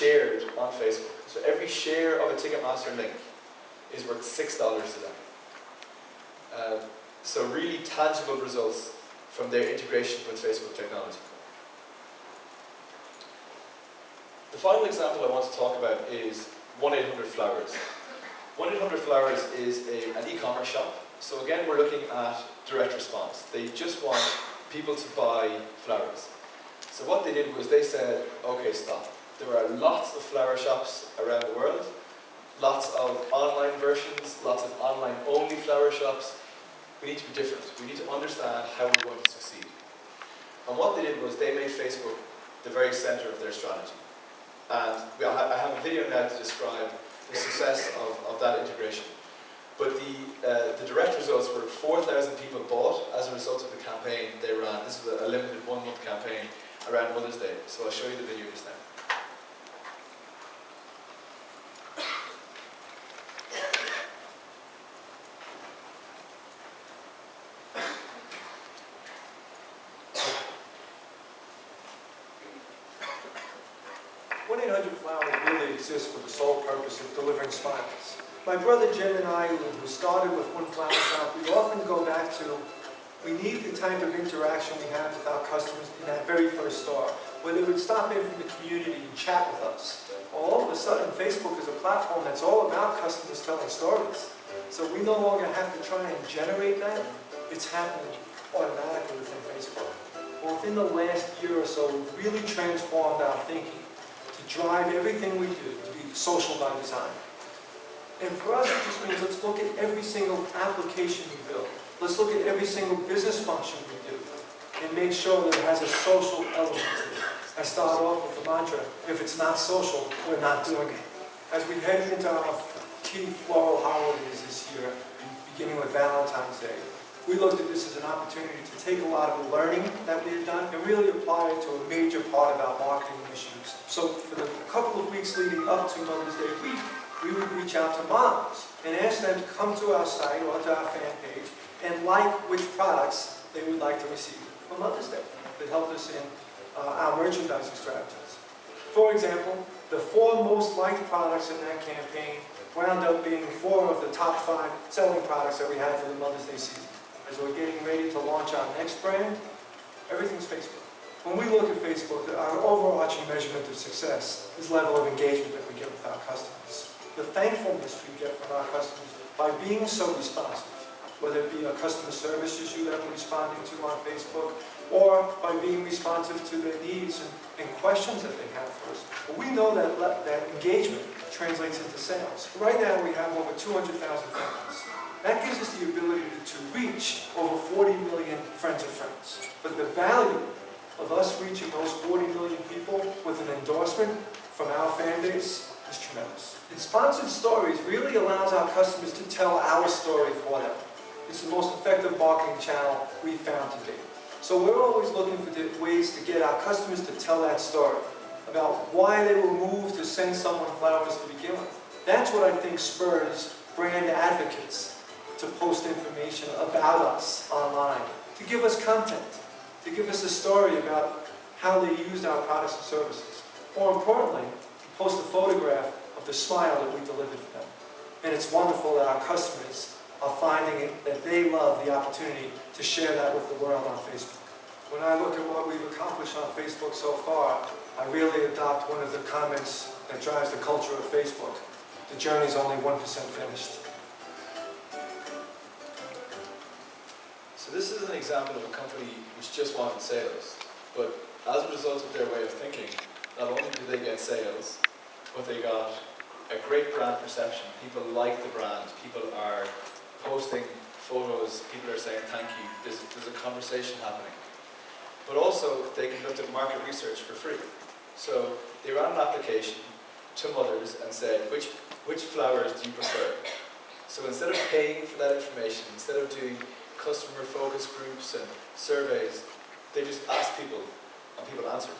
shared on Facebook. So every share of a Ticketmaster link is worth $6 to them. So really tangible results from their integration with Facebook technology. The final example I want to talk about is 1-800-Flowers. 1-800-Flowers is an e-commerce shop. So again, we're looking at direct response. They just want people to buy flowers. So what they did was they said, okay, stop. There are lots of flower shops around the world, lots of online versions, lots of online-only flower shops. We need to be different. We need to understand how we're going to succeed. And what they did was they made Facebook the very center of their strategy. And I have a video now to describe the success of that integration. But the direct results were 4,000 people bought as a result of the campaign they ran. This was a limited one-month campaign around Mother's Day. So I'll show you the video just now. Flowers really exists for the sole purpose of delivering smiles. My brother Jim and I, who started with one flower shop, we often go back to, we need the type of interaction we have with our customers in that very first store, where they would stop in from the community and chat with us. Well, all of a sudden, Facebook is a platform that's all about customers telling stories. So we no longer have to try and generate that. It's happening automatically within Facebook. Well, within the last year or so, we've really transformed our thinking to drive everything we do to be social by design. And for us, it just means let's look at every single application we build. Let's look at every single business function we do and make sure that it has a social element to it. I start off with the mantra, if it's not social, we're not doing it. As we head into our key floral holidays this year, beginning with Valentine's Day, we looked at this as an opportunity to take a lot of the learning that we had done and really apply it to a major part of our marketing initiatives. So for the couple of weeks leading up to Mother's Day week, we would reach out to moms and ask them to come to our site or to our fan page and like which products they would like to receive for Mother's Day that helped us in our merchandising strategies. For example, the 4 most liked products in that campaign wound up being 4 of the top 5 selling products that we had for the Mother's Day season. As we're getting ready to launch our next brand, everything's Facebook. When we look at Facebook, our overarching measurement of success is the level of engagement that we get with our customers. The thankfulness we get from our customers by being so responsive, whether it be a customer service issue that we're responding to on Facebook, or by being responsive to their needs and questions that they have for us. But we know that engagement translates into sales. Right now we have over 200,000 friends. That gives us the ability to reach over 40 million friends of friends. But the value of us reaching those 40 million people with an endorsement from our fan base is tremendous. And sponsored stories really allows our customers to tell our story for them. It's the most effective marketing channel we've found to date. So we're always looking for ways to get our customers to tell that story about why they were moved to send someone flowers to begin with. That's what I think spurs brand advocates to post information about us online, to give us content, to give us a story about how they used our products and services. More importantly, to post a photograph of the smile that we delivered for them. And it's wonderful that our customers are finding it, that they love the opportunity to share that with the world on Facebook. When I look at what we've accomplished on Facebook so far, I really adopt one of the comments that drives the culture of Facebook. The journey's only 1% finished. So this is an example of a company which just wanted sales, but as a result of their way of thinking, not only did they get sales, but they got a great brand perception. People like the brand, people are posting photos, people are saying thank you, there's a conversation happening. But also, they conducted market research for free. So they ran an application to mothers and said, which flowers do you prefer? So instead of paying for that information, instead of doing customer focus groups and surveys, they just asked people, and people answered.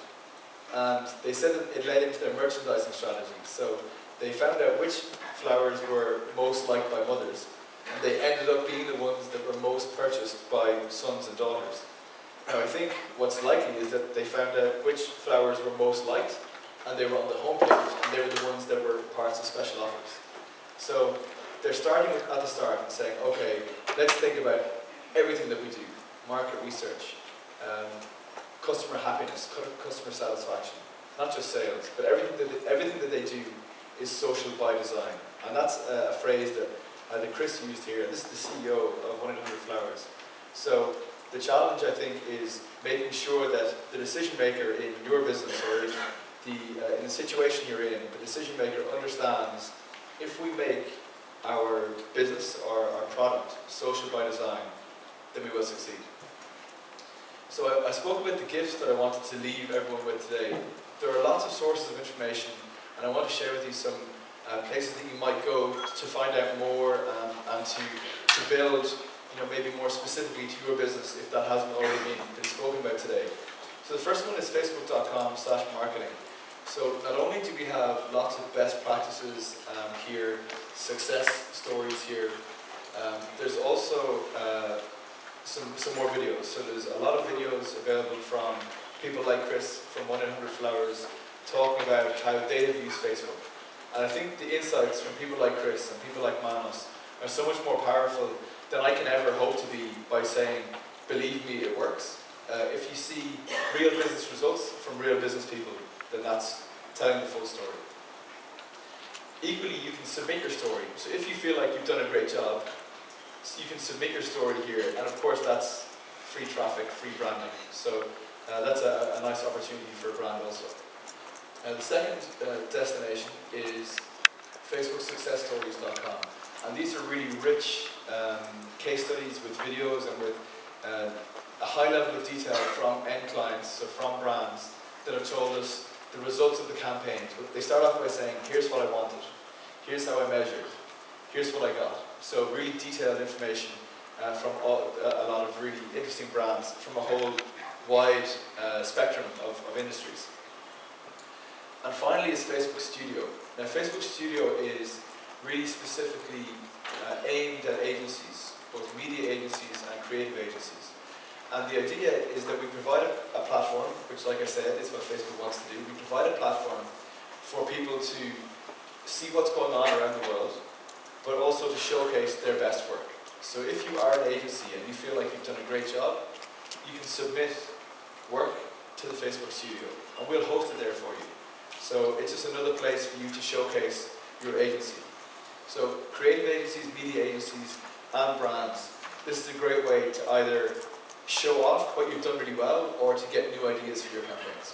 And they said that it led into their merchandising strategy. So they found out which flowers were most liked by mothers, and they ended up being the ones that were most purchased by sons and daughters. Now I think what's likely is that they found out which flowers were most liked, and they were on the homepage, and they were the ones that were parts of special offers. So they're starting at the start and saying, okay, let's think about everything that we do, market research, customer happiness, customer satisfaction, not just sales, but everything that they do is social by design. And that's a phrase that Chris used here, and this is the CEO of 1-800-Flowers. So the challenge, I think, is making sure that the decision maker in your business or in the situation you're in, the decision maker understands if we make our business or our product social by design, then we will succeed. So I spoke about the gifts that I wanted to leave everyone with today. There are lots of sources of information, and I want to share with you some places that you might go to find out more and to build, maybe more specifically to your business if that hasn't already been spoken about today. So the first one is facebook.com/marketing. So not only do we have lots of best practices here, success stories here, there's also some more videos. So there's a lot of videos available from people like Chris from 1-800-Flowers talking about how they have used Facebook. And I think the insights from people like Chris and people like Manos are so much more powerful than I can ever hope to be by saying, believe me, it works. If you see real business results from real business people, then that's telling the full story. Equally, you can submit your story. So if you feel like you've done a great job, you can submit your story here, and of course that's free traffic, free branding. So that's a nice opportunity for a brand also. The second destination is facebooksuccessstories.com, and these are really rich case studies with videos and with a high level of detail from end clients, so from brands that have told us the results of the campaigns. They start off by saying, here's what I wanted, here's how I measured, here's what I got. So really detailed information from a lot of really interesting brands from a whole wide spectrum of industries. And finally is Facebook Studio. Now Facebook Studio is really specifically aimed at agencies, both media agencies and creative agencies. And the idea is that we provide a platform, which like I said is what Facebook wants to do. We provide a platform for people to see what's going on around the world, but also to showcase their best work. So if you are an agency and you feel like you've done a great job, you can submit work to the Facebook Studio, and we'll host it there for you. So it's just another place for you to showcase your agency. So creative agencies, media agencies, and brands, this is a great way to either show off what you've done really well or to get new ideas for your campaigns.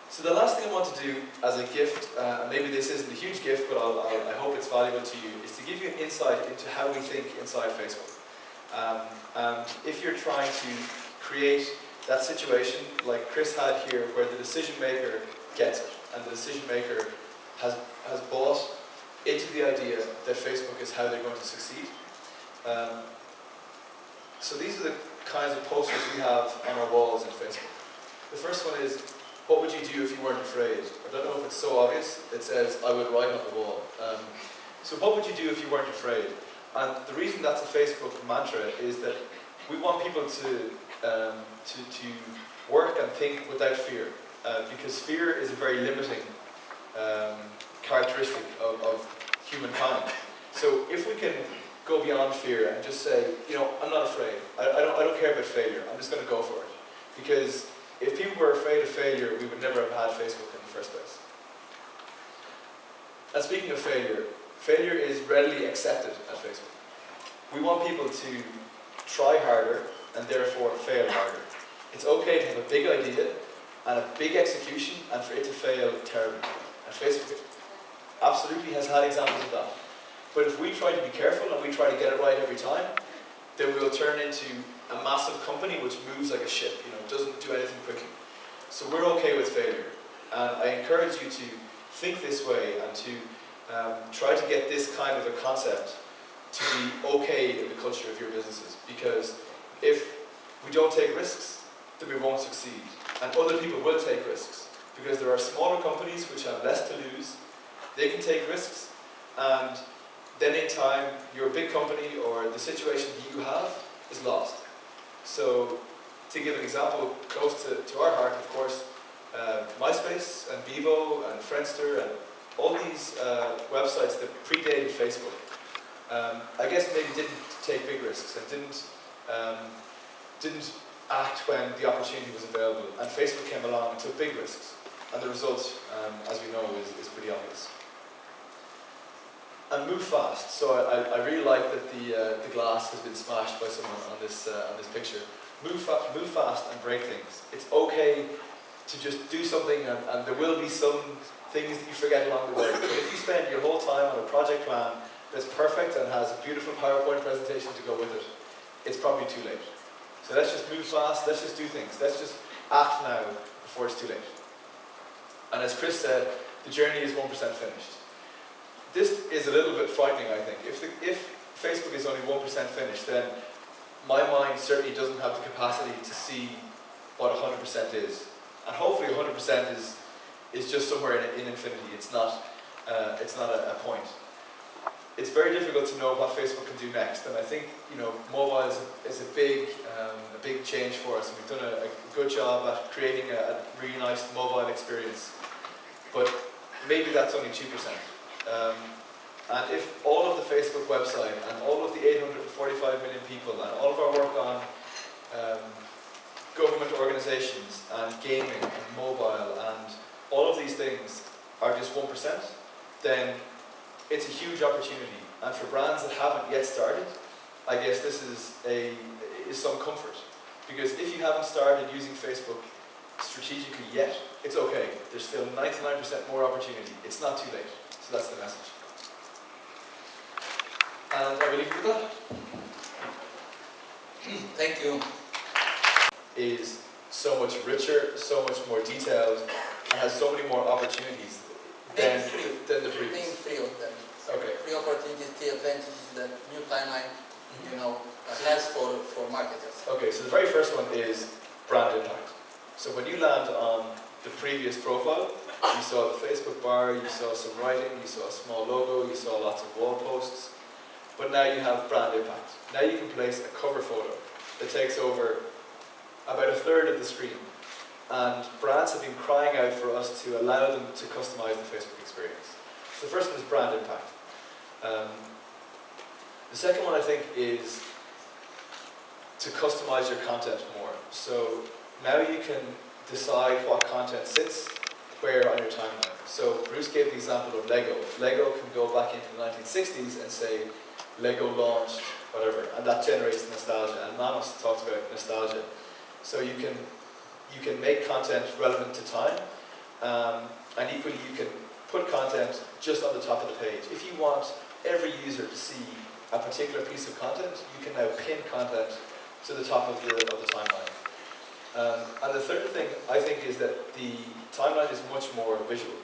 So the last thing I want to do as a gift, and maybe this isn't a huge gift, but I hope it's valuable to you, is to give you an insight into how we think inside Facebook. And if you're trying to create that situation like Chris had here, where the decision maker gets it, and the decision maker has bought into the idea that Facebook is how they're going to succeed. So these are the kinds of posters we have on our walls in Facebook. The first one is, what would you do if you weren't afraid? I don't know if it's so obvious. It says, I would write on the wall. So what would you do if you weren't afraid? And the reason that's a Facebook mantra is that we want people to work and think without fear, because fear is a very limiting characteristic of humankind. So if we can go beyond fear and just say, I'm not afraid. I don't care about failure. I'm just going to go for it. Because if people were afraid of failure, we would never have had Facebook in the first place. And speaking of failure, failure is readily accepted at Facebook. We want people to try harder and therefore fail harder. It's okay to have a big idea and a big execution and for it to fail terribly. And Facebook absolutely has had examples of that. But if we try to be careful and we try to get it right every time, then we'll turn into a massive company which moves like a ship, doesn't do anything quickly. So we're okay with failure. And I encourage you to think this way and to try to get this kind of a concept to be okay in the culture of your businesses. Because if we don't take risks, then we won't succeed. And other people will take risks. Because there are smaller companies which have less to lose. They can take risks, and then in time, your big company or the situation that you have is lost. So, to give an example close to our heart, of course, MySpace and Bevo and Friendster and all these websites that predated Facebook. I guess maybe didn't take big risks and didn't act when the opportunity was available. And Facebook came along and took big risks. And the result, as we know, is pretty obvious. And move fast. So I really like that the glass has been smashed by someone on this picture. Move fast and break things. It's okay to just do something, and there will be some things that you forget along the way. But if you spend your whole time on a project plan that's perfect and has a beautiful PowerPoint presentation to go with it, it's probably too late. So let's just move fast. Let's just do things. Let's just act now before it's too late. And as Chris said, the journey is 1% finished. This is a little bit frightening, I think. If Facebook is only 1% finished, then my mind certainly doesn't have the capacity to see what 100% is. And hopefully 100% is just somewhere in infinity. It's not a point. It's very difficult to know what Facebook can do next. And I think mobile is a big change for us. And we've done a good job at creating a really nice mobile experience. But maybe that's only 2%. And if all of the Facebook website and all of the 845 million people and all of our work on government organizations and gaming and mobile and all of these things are just 1%, then it's a huge opportunity. And for brands that haven't yet started, I guess this is some comfort. Because if you haven't started using Facebook strategically yet, it's okay. There's still 99% more opportunity. It's not too late. So that's the message. And I will leave it with that. Thank you. Is so much richer, so much more detailed, and has so many more opportunities than the previous. Name three of them. Okay. Three opportunities, three advantages that new timeline, has for marketers. Okay, so the very first one is brand impact. So when you land on the previous profile, you saw the Facebook bar, you saw some writing, you saw a small logo, you saw lots of wall posts, but now you have brand impact. Now you can place a cover photo that takes over about a third of the screen. And brands have been crying out for us to allow them to customize the Facebook experience. So the first one is brand impact. The second one, I think, is to customize your content more. So now you can decide what content sits where on your timeline. So Bruce gave the example of Lego. Lego can go back into the 1960s and say, Lego launched, whatever, and that generates nostalgia. And Manos talks about nostalgia. So you can make content relevant to time, and equally you can put content just on the top of the page. If you want every user to see a particular piece of content, you can now pin content to the top of the timeline. And the third thing, I think, is that the timeline is much more visual.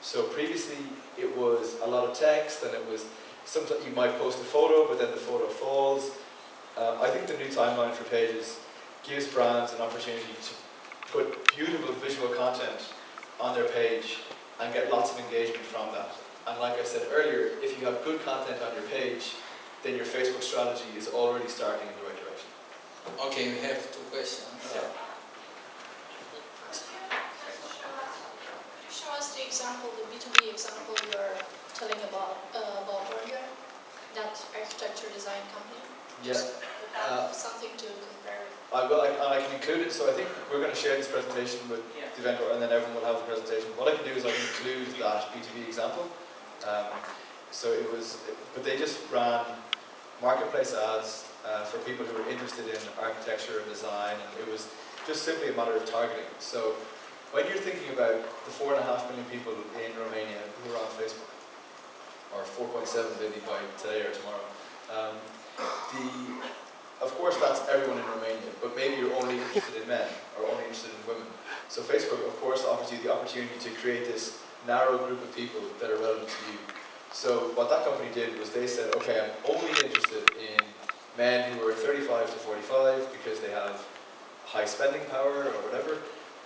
So previously it was a lot of text, and it was sometimes you might post a photo, but then the photo falls. I think the new timeline for pages gives brands an opportunity to put beautiful visual content on their page and get lots of engagement from that. And like I said earlier, if you have good content on your page, then your Facebook strategy is already starting in the right direction. Okay, we have two questions. Yeah. Could you show us the example, the B2B example you are telling about earlier, that architecture design company? Yeah. Something to compare. I can include it. So I think we're going to share this presentation with the event, and then everyone will have the presentation. What I can do is I can include that B2B example. But they just ran marketplace ads for people who were interested in architecture and design, and it was just simply a matter of targeting. So when you're thinking about the 4.5 million people in Romania who are on Facebook, or 4.7 maybe by today or tomorrow, of course that's everyone in Romania, but maybe you're only interested in men or only interested in women. So Facebook, of course, offers you the opportunity to create this narrow group of people that are relevant to you. So what that company did was they said, okay, I'm only interested in men who are 35 to 45 because they have high spending power or whatever,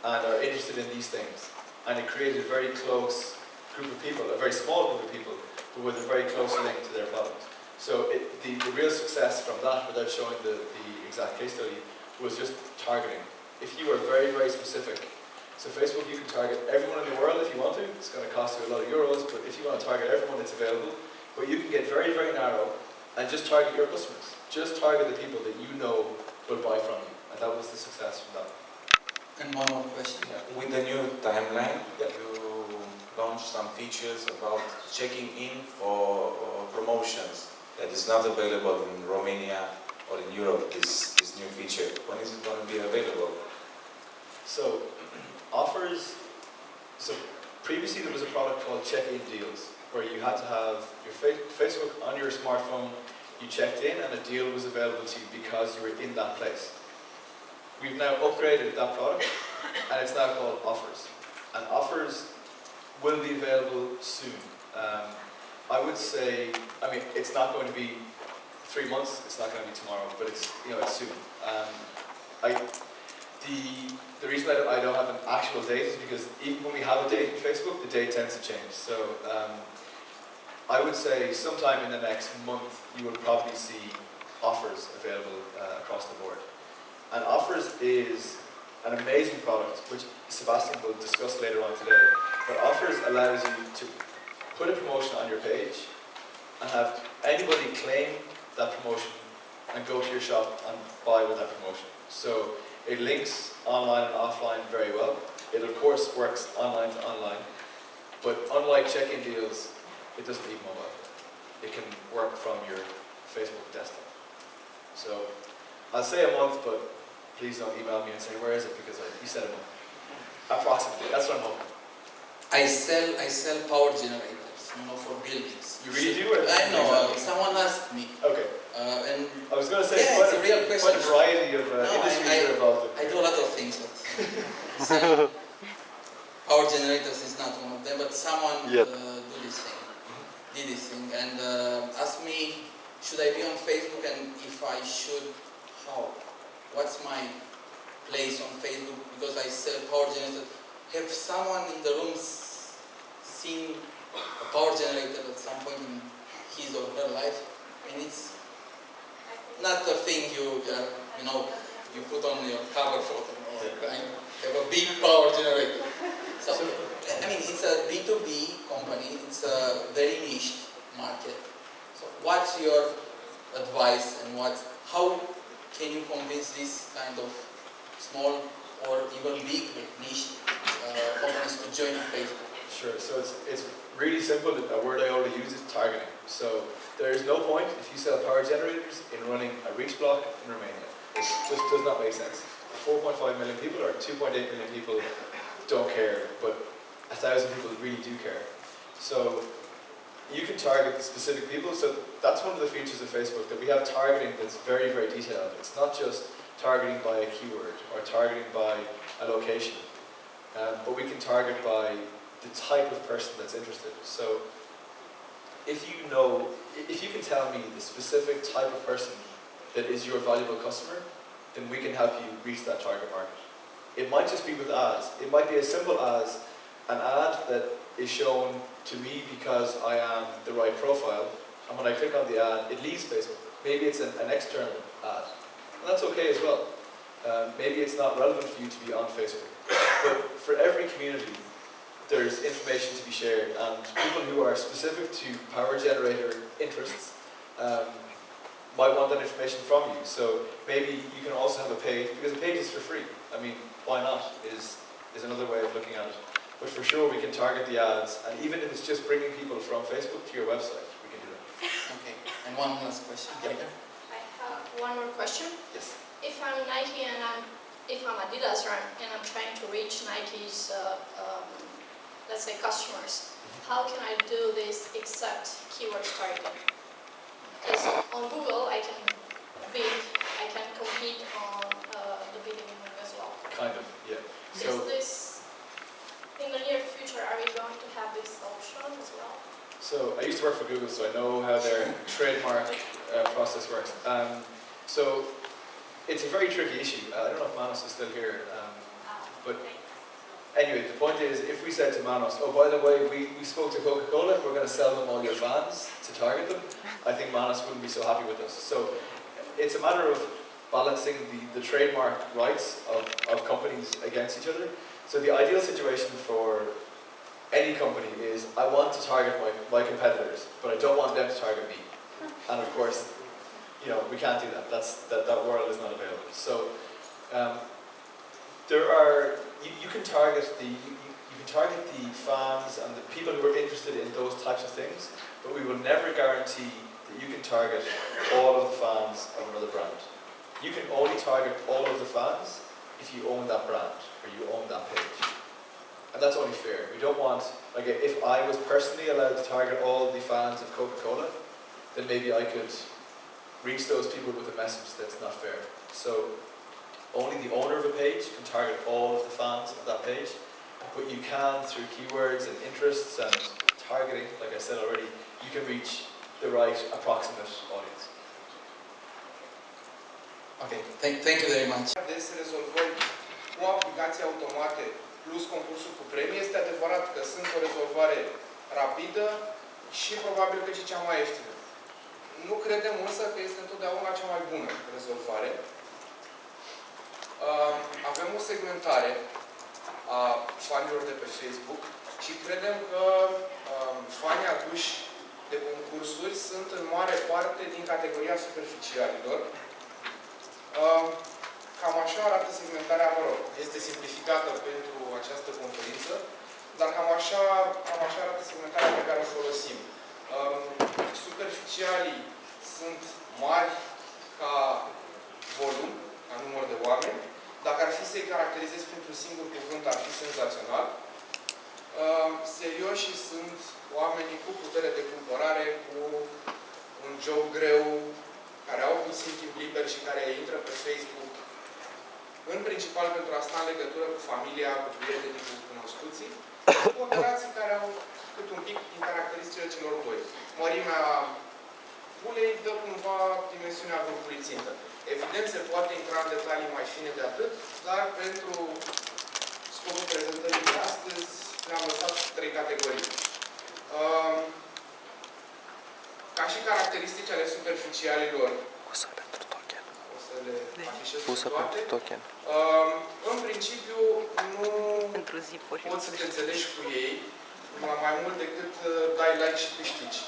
and are interested in these things. And it created a very close group of people, a very small group of people, but with a very close link to their product. So the real success from that, without showing the exact case study, was just targeting. If you were very, very specific So Facebook, you can target everyone in the world if you want to. It's going to cost you a lot of euros, but if you want to target everyone, it's available. But you can get very, very narrow and just target your customers. Just target the people that you know will buy from you. And that was the success from that. And one more question. Yeah. With the new timeline, Yeah. you launched some features about checking in for promotions that is not available in Romania or in Europe, this new feature. When is it going to be available? So, offers, so previously there was a product called Check-in Deals, where you had to have your Facebook on your smartphone, you checked in and a deal was available to you because you were in that place. We've now upgraded that product and it's now called Offers. And Offers will be available soon. I would say, I mean, it's not going to be 3 months, it's not going to be tomorrow, but it's, it's soon. The reason I don't have an actual date is because even when we have a date in Facebook, the date tends to change. So I would say sometime in the next month, you will probably see Offers available across the board. And Offers is an amazing product, which Sebastian will discuss later on today. But Offers allows you to put a promotion on your page and have anybody claim that promotion and go to your shop and buy with that promotion. So it links online and offline very well. It of course works online to online, but unlike check-in deals, it doesn't need mobile. It can work from your Facebook desktop. So I'll say a month, but please don't email me and say, where is it? Because you said a month. Approximately, that's what I'm hoping. I sell power generators, for buildings. You really do? Or I know. exactly? Someone asked me, Okay. and I was going to say, yeah, it's a real question. quite a variety of No, industries you're involved in. I do a lot of things, but power generators is not one of them. But someone did this thing, and asked me, should I be on Facebook, and if I should, how? What's my place on Facebook? Because I sell power generators. Have someone in the room seen a power generator at some point in his or her life? And it's not a thing you put on your cover photo. I have a big power generator. So, I mean, it's a B2B company. It's a very niche market. So, what's your advice and how can you convince this kind of small or even big niche companies to join Facebook? Sure, so it's really simple. A word I already use is targeting. So there is no point if you sell power generators in running a reach block in Romania. It just does not make sense. 4.5 million people or 2.8 million people don't care, but 1,000 people really do care. So you can target the specific people. So that's one of the features of Facebook, that we have targeting that's very, very detailed. It's not just targeting by a keyword or targeting by a location, but we can target by the type of person that's interested. So if you can tell me the specific type of person that is your valuable customer, then we can help you reach that target market. It might just be with ads. It might be as simple as an ad that is shown to me because I am the right profile, and when I click on the ad, it leaves Facebook. Maybe it's an external ad, and that's okay as well. Maybe it's not relevant for you to be on Facebook, but for every community, there's information to be shared, and people who are specific to power generator interests might want that information from you. So maybe you can also have a page, because a page is for free. I mean, why not, is another way of looking at it. But for sure we can target the ads, and even if it's just bringing people from Facebook to your website, we can do that. Okay, and one last question. Yep. I have one more question. Yes. If I'm Nike and if I'm Adidas and I'm trying to reach Nike's, let's say, customers, how can I do this except keyword targeting? Because on Google I can compete on the bidding as well. Kind of, yeah. So Is this, in the near future, are we going to have this option as well? So I used to work for Google, so I know how their trademark process works. So it's a very tricky issue. I don't know if Manos is still here, but anyway, the point is, if we said to Manos, oh, by the way, we spoke to Coca-Cola, we're going to sell them all your fans to target them, I think Manos wouldn't be so happy with us. So it's a matter of balancing the trademark rights of companies against each other. So the ideal situation for any company is I want to target my competitors, but I don't want them to target me. And of course, you know, we can't do that. That world is not available. So you can target the fans and the people who are interested in those types of things, but we will never guarantee that you can target all of the fans of another brand. You can only target all of the fans if you own that brand or you own that page. And that's only fair. We don't want, like, if I was personally allowed to target all the fans of Coca-Cola, then maybe I could reach those people with a message that's not fair. So only the owner of a page can target all of the fans of that page, but you can, through keywords and interests and targeting, like I said already, you can reach the right approximate audience. Okay, thank you very much. Des rezolvări cu aplicații automate plus concursuri cu premii, este adevărat că sunt o rezolvare rapidă și probabil că și cea mai ieftină. Nu credem însă că este întotdeauna cea mai bună rezolvare. Avem o segmentare a fanilor de pe Facebook și credem că fanii aduși de concursuri sunt în mare parte din categoria superficialilor. Cam așa arată segmentarea, mă rog, este simplificată pentru această conferință, dar cam așa arată segmentarea pe care o folosim. Superficialii sunt mari ca volum, ca număr de oameni. Dacă ar fi să-i caracterizez printr-un singur cuvânt, ar fi senzațional. Serioșii sunt oamenii cu putere de cumpărare, cu un job greu, care au puțin timp liber și care intră pe Facebook, în principal pentru a sta în legătură cu familia, cu prietenii, cu cunoscuții, cu operații care au cât un pic din caracteristicile celor doi. Mărimea bulei dă cumva dimensiunea grupului țintă. Evident, se poate intra în detalii mai fine de atât, dar pentru scopul prezentării de astăzi le-am lăsat 3 categorii. Ca și caracteristici ale superficialilor, o să le afișez pe toate. În principiu, nu poți să te înțelegi cu ei mai mult decât dai like și câștigi.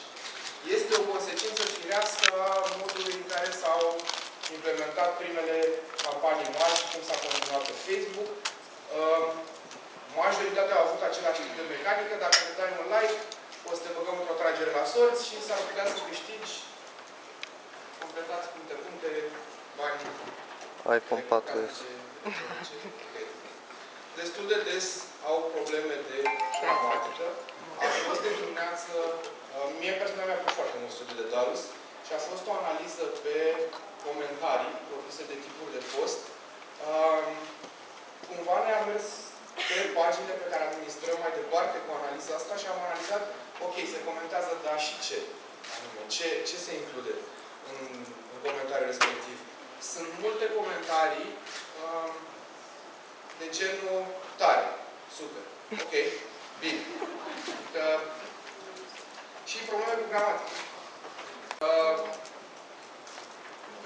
Este o consecință firească a modului în care s-au implementat primele campanii mari și cum s-a continuat pe Facebook. Majoritatea au avut același tip de mecanică. Dacă te dai un like, o să te băgăm într-o tragere la sorți și s-ar putea să câștigi completați puncte, bani. iPhone 4S. Destul de des au probleme de gramatică. A fost de dimineață, mie personal mi-a plăcut foarte mult studiul de Dallas și a fost o analiză pe comentarii produse de tipuri de post. Cumva ne-a mers pe paginile pe care administrăm mai departe cu analiza asta și am analizat, ok, se comentează, dar și ce? Ce se include în comentariul respectiv? Sunt multe comentarii de genul tare, super, ok, bine. Și probleme cu gramatică.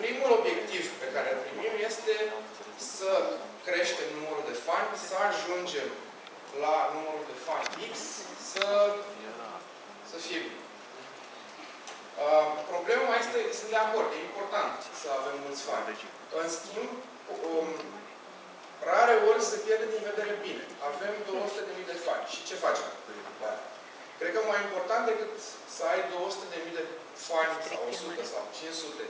Primul obiectiv pe care îl primim este să creștem numărul de fani, să ajungem la numărul de fani X, să fie bine. Problema este, sunt de acord, e important să avem mulți fani. În schimb, rare ori se pierde din vedere bine. Avem 200.000 de fani. Și ce facem? Cred că mai important decât să ai 200.000 de fani sau 100 sau 500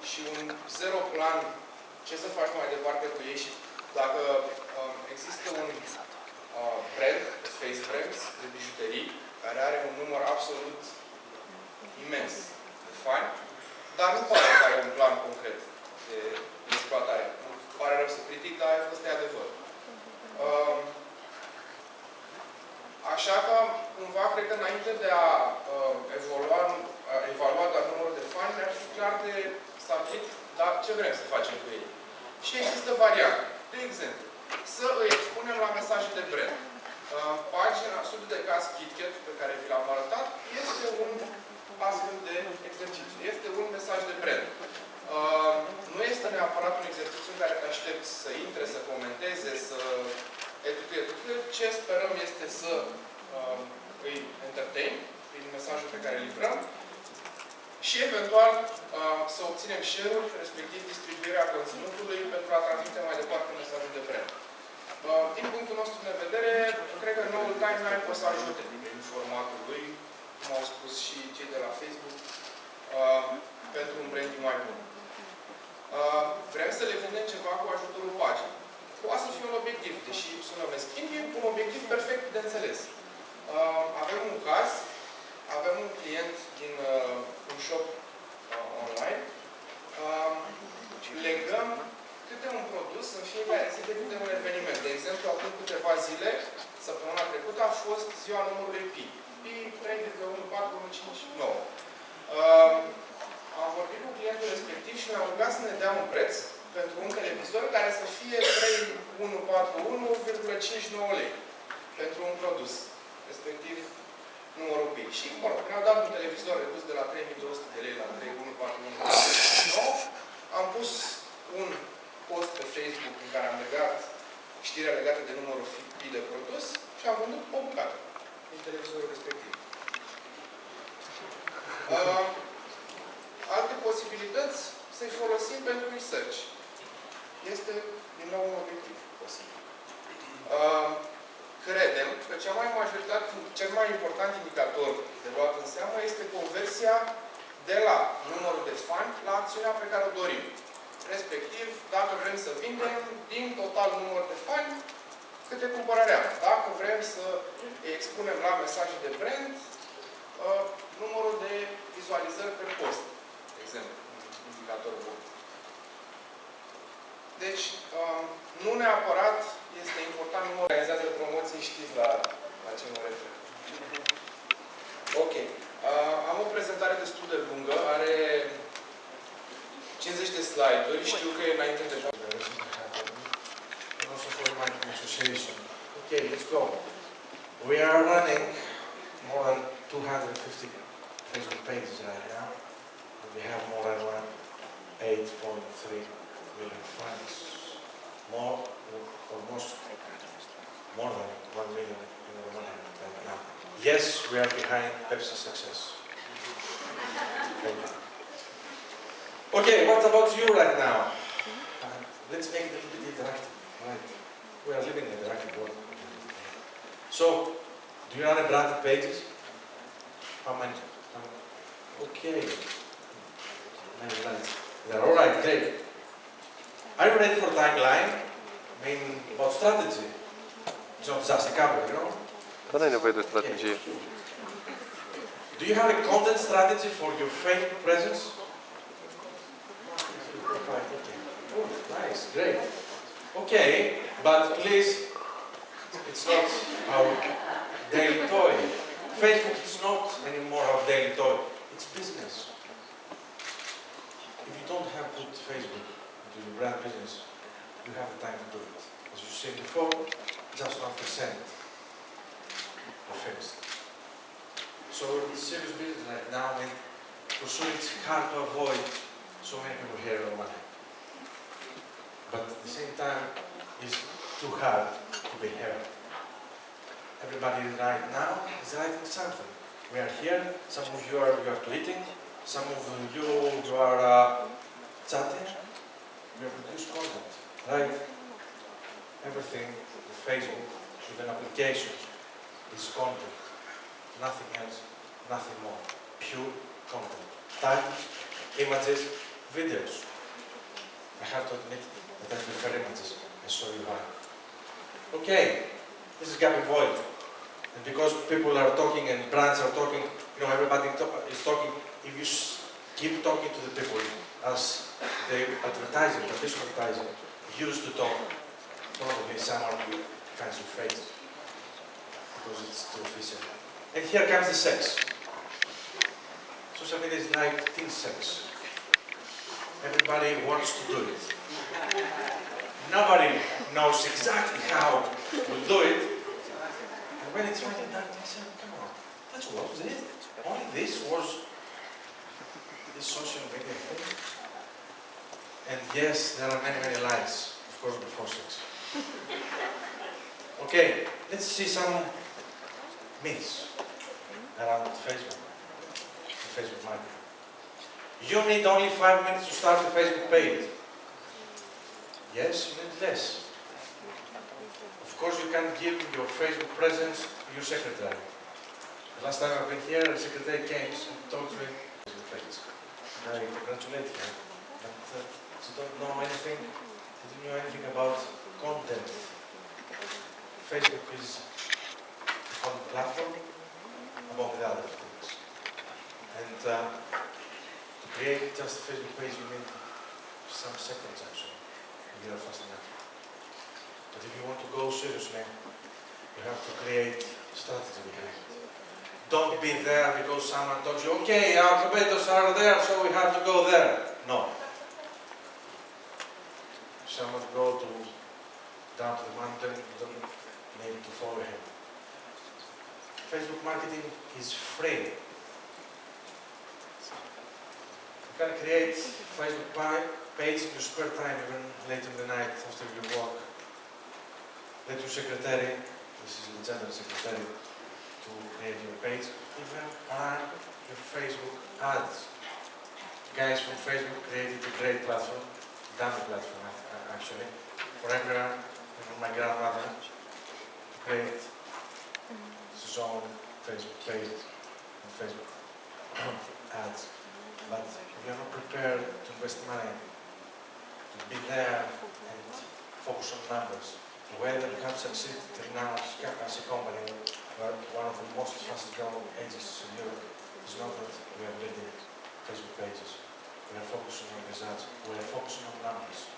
și un zero plan ce să faci mai departe cu ei și dacă există un brand, Face Brands, de bijuterii, care are un număr absolut imens de fani, dar nu pare că are un plan concret de exploatare. Îmi pare rău să critic, dar ăsta e adevăr. Așa că, cumva, cred că înainte de a evalua doar numărul de fani, ar fi clar de stabilit, dar ce vrem să facem cu ei. Și există variante. De exemplu, să îi expunem la mesaje de brand. Pagina studiul de caz KitKat, pe care vi l-am arătat, este un astfel de exercițiu. Este un mesaj de brand. Nu este neapărat un exercițiu în care te aștepți să intre, să comenteze, să Ce sperăm este să îi entertain prin mesajul pe care îl livrăm și eventual să obținem share-uri, respectiv distribuirea conținutului pentru a transmite mai departe mesajul de brand. Din punctul nostru de vedere, cred că noul timeline o să ajute în formatul lui, cum au spus și cei de la Facebook, pentru un branding mai bun. Vrem să le vindem ceva cu ajutorul paginii. Poate să fie un obiectiv, deși sună meschin, e un obiectiv perfect de înțeles. Avem un caz, avem un client din un shop online, legăm câte un produs în fiecare zi de câte un eveniment. De exemplu, acum câteva zile, săptămâna trecută, a fost ziua numărului Pi. Pi 3,14159. Am vorbit cu clientul respectiv și ne-am rugat să ne dea un preț pentru un televizor care să fie 3141,59 lei pentru un produs, respectiv numărul Pi. Și, mă rog, ne-au dat un televizor redus de la 3200 de lei la 3141,59. Am pus un post pe Facebook în care am legat știrea legată de numărul Pi de produs și am vândut o bucată din televizorul respectiv. Alte posibilități să-i folosim pentru research. Este, din nou, un obiectiv posibil. Credem că cel mai important indicator de luat în seamă este conversia de la numărul de fani la acțiunea pe care o dorim. Respectiv, dacă vrem să vindem din total număr de fani, câte cumpărări am. Dacă vrem să expunem la mesaje de brand, numărul de vizualizări pe post, de exemplu, un indicator bun. Deci, nu neapărat este important numărul organizează promoții, știți la ce mă refer. Ok. Am o prezentare destul de lungă, are 50 de slide-uri, știu că e înainte de... Also for my association. Okay, let's go. We are running more than 250 Facebook pages right now. And we have more than 8.3 million fans. More, almost more than 1 million in Romania right now. Yes, we are behind Pepsi's success. Thank you. Okay, what about you right now? Let's make it a little bit interactive, right? We are living in an interactive world. So, do you run a branded pages? How many? Okay. They're all right, great. Are you ready for timeline? I mean, about strategy. It's not just a couple, you know? Dar n-ai nevoie de strategie. Do you have a content strategy for your Facebook presence? Oh, nice, great. Okay, but please, it's not our daily toy. Facebook is not anymore our daily toy. It's business. If you don't have good Facebook to your brand business, you have the time to do it. As you said before, just 1% are finished. So it's serious business right now, and for sure it's hard to avoid so many people here in Romania. But at the same time, it's too hard to be here. Everybody right now is writing something. We are here, some of you are tweeting, some of you are chatting. We produce content, right? Everything, Facebook, even applications, is content. Nothing else, nothing more. Pure content. Titles, images, videos. I have to admit that I prefer images. I show you why. Okay, this is Gabby Voigt. And because people are talking and brands are talking, you know, everybody is talking. If you keep talking to the people as the advertising, traditional advertising, used to talk, probably someone will fancy face because it's too official. And here comes the sex. Social media is like teen sex. Everybody wants to do it. Nobody knows exactly how to do it. And when it's finally done, they say, come on, that's what was it. Only this was this social media thing. And yes, there are many, many lies, of course, before sex. Okay, let's see some myths around Facebook, and Facebook marketing. You need only 5 minutes to start a Facebook page. Yes, you need less. Of course, you can give your Facebook presence to your secretary. The last time I've been here, the secretary came and talked to me. Facebook page. I congratulate her, but she don't know anything. She didn't know anything about content. Facebook is a content platform, among the other things. And to create just a Facebook page, you need some seconds actually. You are fast enough. But if you want to go seriously, you have to create strategy behind it. Don't be there because someone told you, okay, our competitors are there, so we have to go there. No. If someone go down to the mountain, you don't need to follow him. Facebook marketing is free. You can create Facebook page in your spare time, even late in the night after your work. Let your secretary, this is the general secretary, to create your page, even run your Facebook ads. Guys from Facebook created a great platform, dummy platform actually, for everyone, and for my grandmother, to create his own Facebook page and Facebook ads. But if you're not prepared to invest money, to be there and focus on numbers, the way that we have succeeded now as a company, we're one of the most fastest growing agencies in Europe, is not that we are building Facebook pages. We are focusing on results. We are focusing on numbers.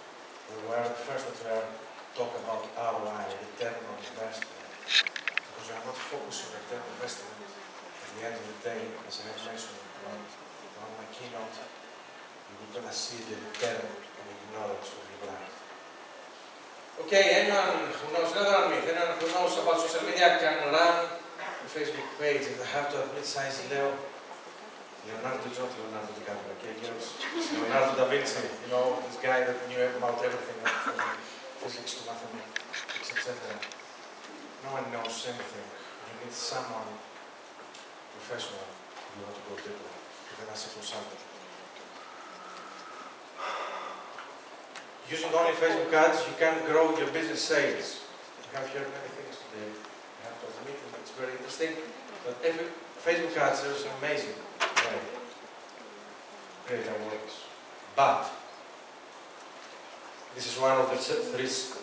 We were the first that we are talking about ROI, return on investment. Because we are not focusing on return on investment. At the end of the day, as I have mentioned on my keynote, you're going to see the return and ignorance of your brand. Okay, anyone who knows, another myth, anyone who knows about social media can run a Facebook page, and I have to admit, size Leonardo DiCaprio, okay, girls? Leonardo da Vinci, you know, this guy that knew about everything, from physics to mathematics, etc. No one knows anything. You need someone professional if you want to go deeper, even as a consultant. Using only Facebook ads, you can grow your business sales. You have heard many things today. You have to admit that it's very interesting. But Facebook ads is amazing. Great awareness. But this is one of the 37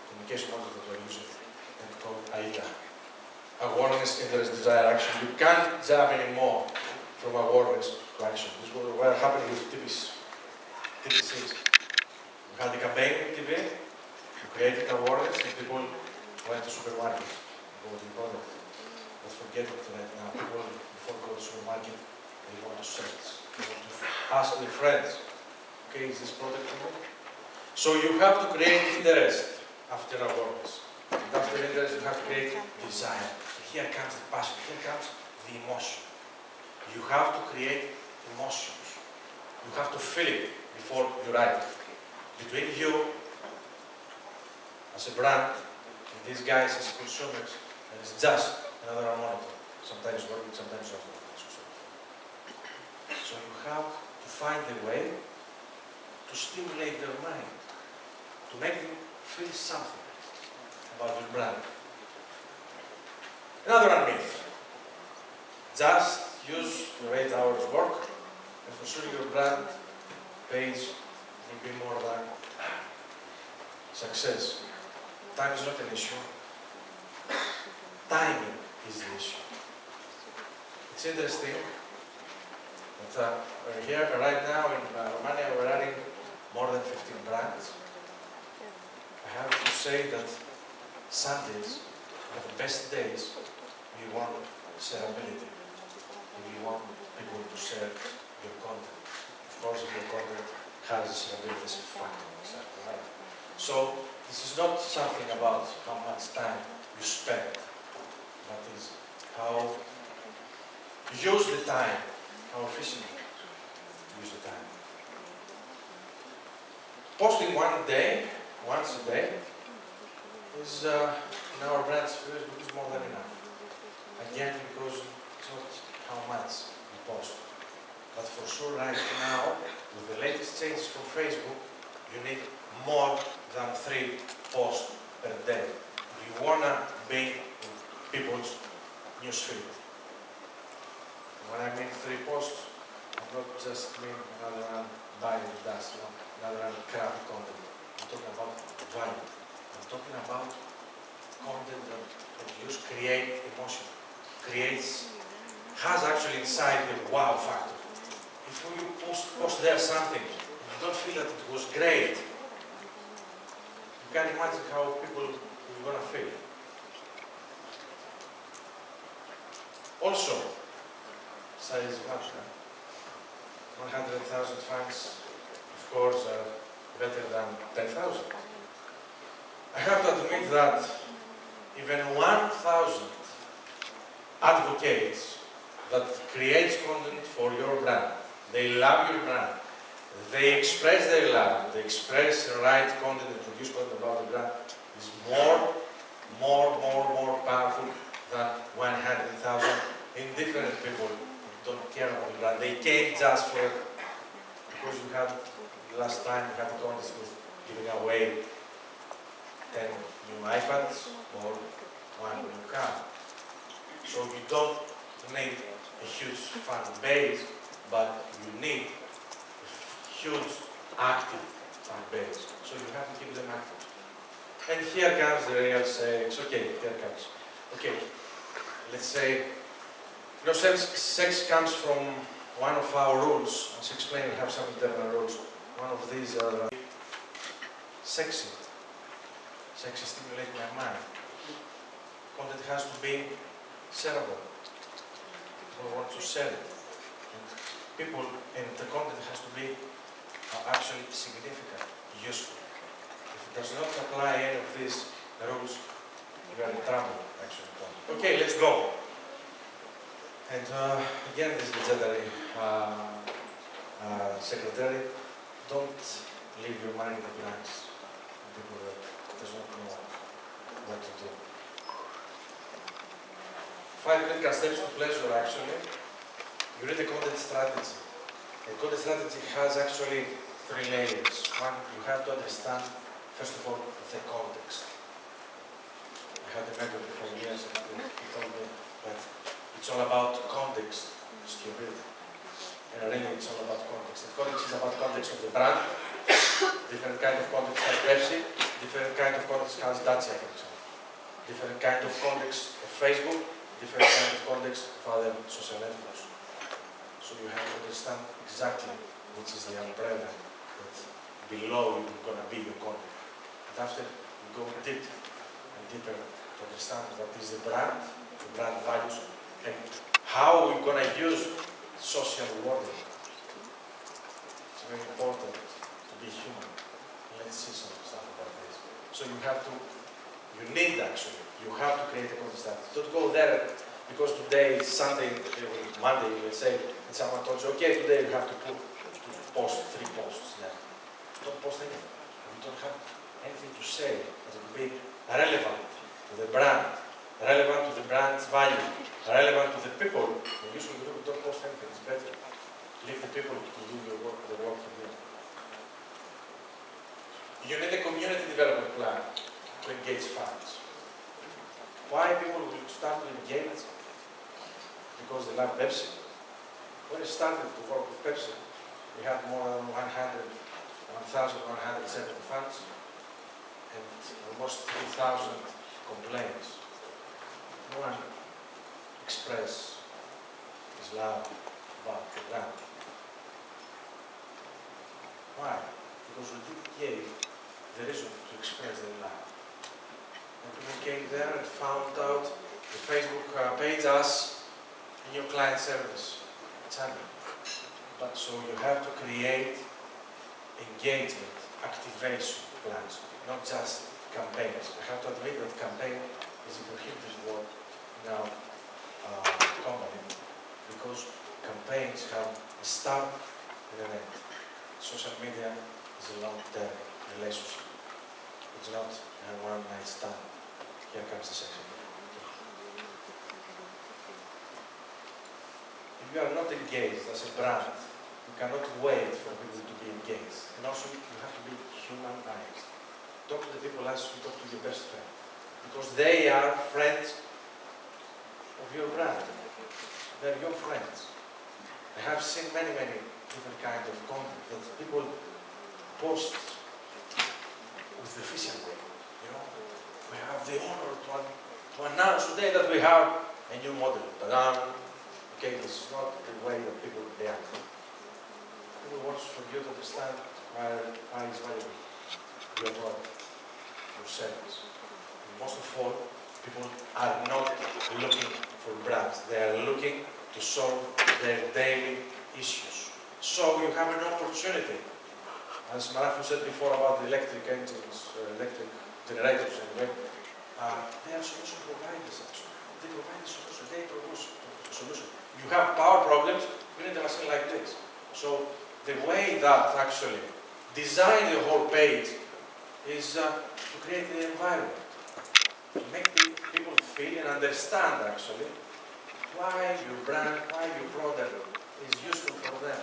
communication models that we're using, and called AIDA. Awareness, interest, desire, action. You can't jump anymore from awareness to action. This is what happened with TV6. We had a campaign in TV, we created awareness, and people went to supermarkets and bought the product. But forget it right now. People, before going to supermarket, they want to search. They want to ask their friends, okay, is this product for me? So you have to create interest after awareness. And after interest, you have to create desire. Here comes the passion, here comes the emotion. You have to create emotions. You have to feel it before you write it. Between you, as a brand, and these guys as consumers, and it's just another monitor. Sometimes working, sometimes not working. So you have to find a way to stimulate their mind, to make them feel something about your brand. Another myth. Just use your 8 hours work, and for sure your brand page will be more than success. Time is not an issue. Timing is the issue. It's interesting that we're here right now in Romania, we're running more than 15 brands. I have to say that Sundays are the best days if you want shareability, if you want people to share your content. Of course, if your content has a shareability as a factor, right? So this is not something about how much time you spend, but is how you use the time, how efficiently you use the time. Posting once a day, is in our brands, Facebook is more than enough. Again, because it's not how much you post. But for sure right now, with the latest changes from Facebook, you need more than 3 posts per day. If you wanna be in people's newsfeed. When I mean 3 posts, I'm not just mean another one buying dust, no, another one crappy content. I'm talking about value. I'm talking about content that produce, create emotion, has actually inside the wow factor. If you post there something, and you don't feel that it was great, you can imagine how people are gonna feel. Also, size matter. 100,000 fans, of course, are better than 10,000. I have to admit that even 1,000 advocates that creates content for your brand, they love your brand, they express their love, they express the right content and produce content about the brand, is more powerful than 100,000 indifferent people who don't care about the brand. They came just for, because you had, last time you had a contest with giving away 10 new iPads or 1 new car. So you don't need a huge fan base, but you need a huge active fan base. So you have to keep them active. And here comes the real sex. Okay, here comes. Okay, let's say, you know, sex comes from one of our rules. As explained, we have some internal rules. One of these are sexy. Sexy stimulates my mind. Content has to be shareable. We want to sell it. And people, and the content has to be actually significant, useful. If it does not apply any of these rules, you are in trouble, actually. Okay, let's go. And again, this legendary secretary, don't leave your money in the blanks. People that does not know what to do. 5 critical steps to pleasure, actually. You need a content strategy. A content strategy has actually 3 layers. One, you have to understand, first of all, the context. I had a mentor for years, and he told me that it's all about context, stupid. And really, it's all about context. And context is about context of the brand. Different kind of context has Pepsi. Different kind of context has Dacia, for example. Different kind of context of Facebook. Different kind of context of other social networks. So you have to understand exactly which is the umbrella that below is going to be your content. And after you go deep and deeper to understand what is the brand values, and how we're going to use social wording. It's very important to be human. Let's see some stuff about this. So you have to, you need actually, you have to create a content strategy. Don't go there because today is Sunday, Monday, let's say, and someone told you, okay, today you have to post 3 posts there. Don't post anything. You don't have anything to say that will be relevant to the brand, relevant to the brand's value, relevant to the people. And usually you don't post anything, it's better. Leave the people to do the work for you. You need a community development plan to engage fans. Why people will start to engage? Because they love Pepsi. When I started to work with Pepsi, we had more than 1,170 fans and almost 3,000 complaints. No one expressed his love about the brand. Why? Because we didn't give the reason to express their love. And people came there and found out the Facebook page as a new client service channel. But so you have to create engagement, activation plans, not just campaigns. I have to admit that campaign is a prohibited word in our company because campaigns have a start and an end. Social media is a long-term relationship. It It's not a one-night stand. Here comes the section. If you are not engaged as a brand, you cannot wait for people to be engaged. And also, you have to be humanized. Talk to the people as you talk to your best friend. Because they are friends of your brand. They're your friends. I have seen many different kinds of content that people post with the official way. You know, we have the honor to announce today that we have a new model. Ta-da! Okay, this is not the way that people react. People want for you to understand why it's valuable. Your product, your service. And most of all, people are not looking for brands. They are looking to solve their daily issues. So you have an opportunity. As Marafu said before about the electric engines, electric generators, anyway, they are solution providers actually. They provide the solution, they produce the solution. You have power problems, you need a machine like this. So the way that actually design the whole page is to create the environment. To make people feel and understand actually why your brand, why your product is useful for them.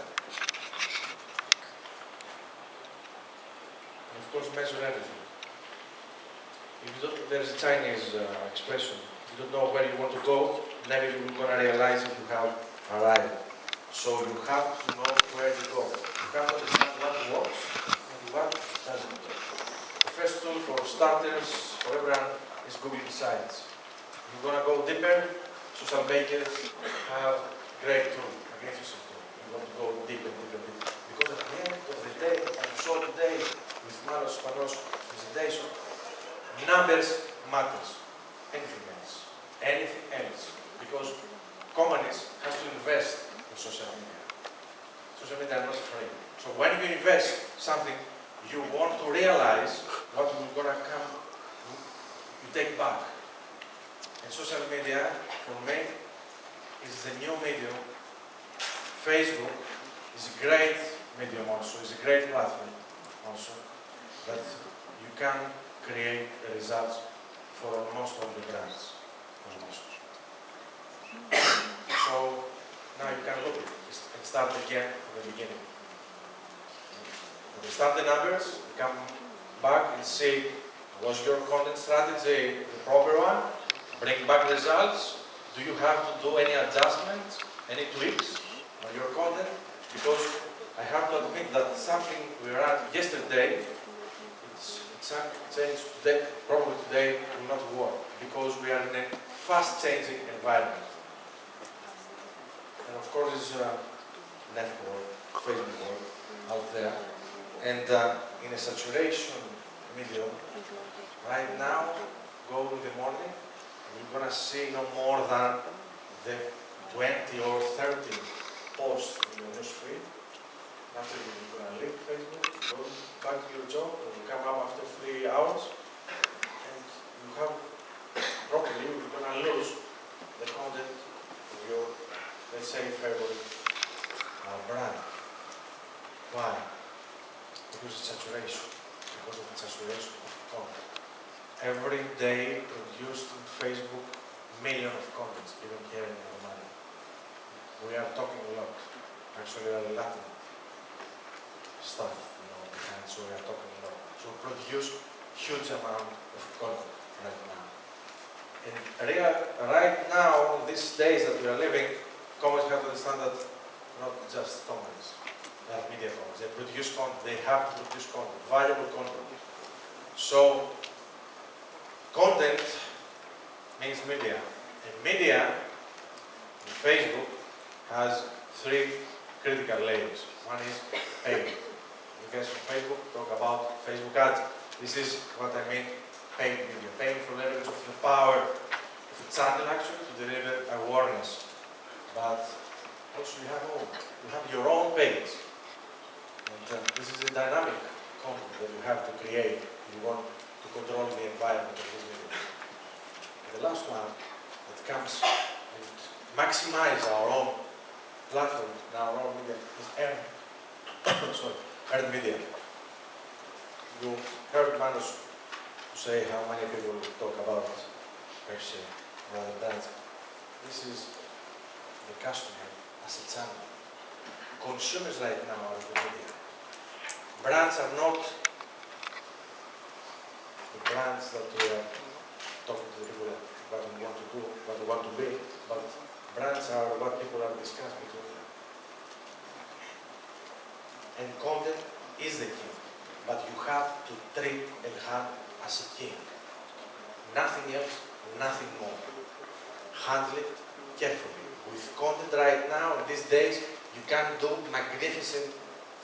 And of course measure everything. If you don't, there's a Chinese expression, if you don't know where you want to go, never you're going to realize if you have arrived. So you have to know where to go. You have to understand what works and what doesn't work. The first tool for starters, for everyone, is Google Insights. If you're going to go deeper, social bakers have great tool, a great social tool. You want to go deeper. Because at the end of the day, as you saw today with Maros Panos presentation, numbers matters. Anything else. Anything else. Because companies have to invest in social media. Social media are not free. So when you invest something, you want to realize what is going to come, you take back. And social media, for me, is the new medium. Facebook is a great medium also, is a great platform also, that you can create the results for almost all the brands. Almost. So now you can look at it and start again from the beginning. When you start the numbers, you come back and see, was your content strategy the proper one? Bring back results. Do you have to do any adjustments, any tweaks on your content? Because I have to admit that something we ran yesterday, it's changed today, probably today will not work, because we are in a fast-changing environment. And of course, it's network, Facebook world out there, and in a saturation medium, right now, go in the morning, you're going to see no more than the 20 or 30 posts in your newsfeed. After you're going to leave Facebook, go back to your job, and you come up after 3 hours, and you have, probably, you're going to lose the content of your, let's say, favorite brand. Why? Because it's saturation. Because of the saturation of content. Every day produced in Facebook, millions of contents, even here in Romania. We are talking a lot. Actually, we are Latin stuff, behind, so we are talking a lot. So produce huge amount of content right now. And right now, these days that we are living, companies have to understand that not just companies, they are media companies. They produce content, they have to produce content, valuable content. So, content means media. And media, in Facebook, has 3 critical layers. One is paid. You guys from Facebook talk about Facebook ads. This is what I mean, paid media. Paying for leverage of the power of the channel actually to deliver awareness. But also you have your own page. And this is a dynamic content that you have to create if you want to control the environment of this media. And the last one that comes and maximize our own platform and our own media is earned media. You heard Manos say how many people talk about Pepsi or other brands. This is the customer as a channel. Consumers right now are the media. Brands are not the brands that we are talking to the people what we want to do, what we want to be, but brands are what people are discussing between them. And content is the king, but you have to treat Elhan as a king. Nothing else, nothing more. Handle it carefully. With content right now, these days, you can do magnificent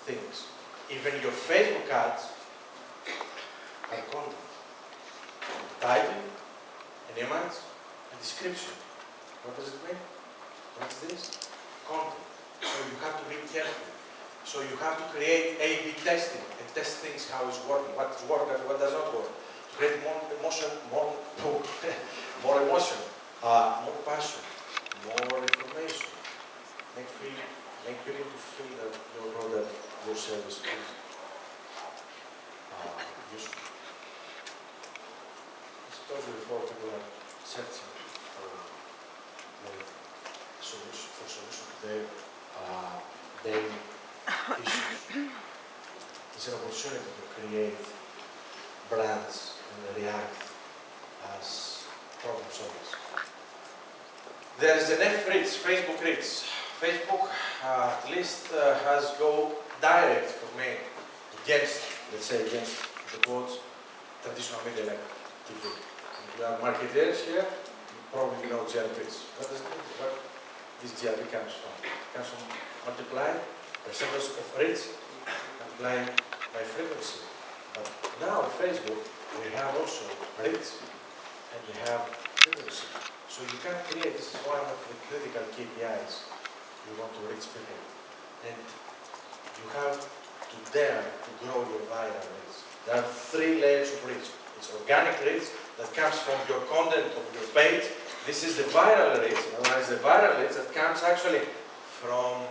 things. Even your Facebook ads are content. Title, an image, a description. What does it mean? What's this? Content. So you have to be careful. So you have to create A/B testing and test things how it's working, what's working, what does not work. To create more emotion, more emotion, more passion, more information. Make people to feel that your product, your service is useful. As I told you before, people are searching for solution to their daily issues. It's an opportunity to create brands and react as problem solvers. There is an F-reach, Facebook reach. Facebook at least has go direct for me against, let's say against the quotes, traditional media like TV. And we are marketers here, probably you know GRP. What does it mean? Where this GRP comes from? It comes from multiply percentage of reach, multiply by frequency. But now on Facebook, we have also reach and we have frequency. So you can create, this is one of the critical KPIs. You want to reach people. And you have to dare to grow your viral reach. There are 3 layers of reach. It's organic reach that comes from your content of your page. This is the viral reach, otherwise the viral reach that comes actually from